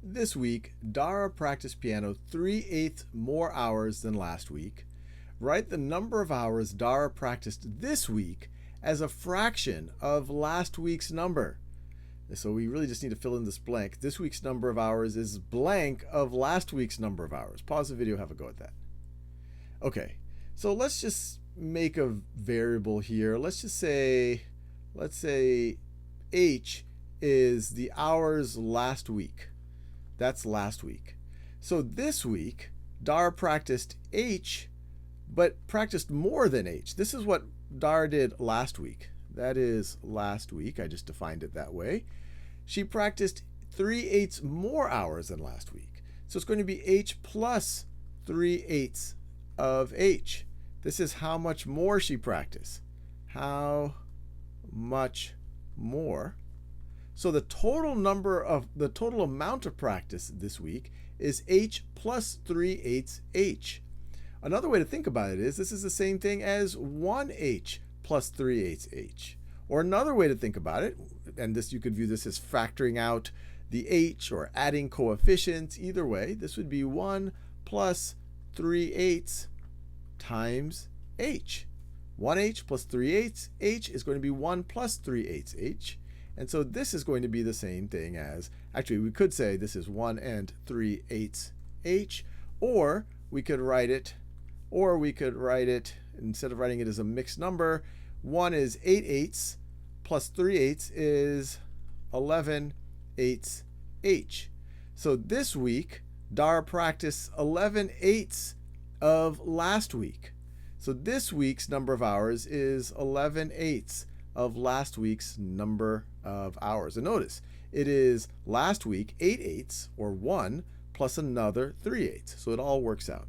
This week, Dara practiced piano 3/8 more hours than last week. Write the number of hours Dara practiced this week as a fraction of last week's number. So we really just need to fill in this blank. This week's number of hours is blank of last week's number of hours. Pause the video, have a go at that. Okay, so let's just make a variable here. Let's say H is the hours last week. That's last week. So this week, Dara practiced H, but practiced more than H. This is what Dara did last week. That is last week. I just defined it that way. She practiced 3/8 more hours than last week. So it's going to be H plus 3/8 of H. This is how much more she practiced. How much more? So the total amount of practice this week is H plus 3/8 H. Another way to think about it is this is the same thing as 1H plus 3/8 H. Or another way to think about it, and this you could view this as factoring out the H or adding coefficients. Either way, this would be 1 plus 3/8 times H. 1H plus 3/8 H is going to be 1 plus 3/8 H. And so this is going to be the same thing as, actually we could say this is 1 and 3/8 H, or we could write it, instead of writing it as a mixed number, 1 is 8/8 plus 3/8 is 11/8 H. So this week, Dara practiced 11/8 of last week. So this week's number of hours is 11/8 of last week's number of hours. And notice, it is last week 8/8 or 1 plus another 3/8. So it all works out.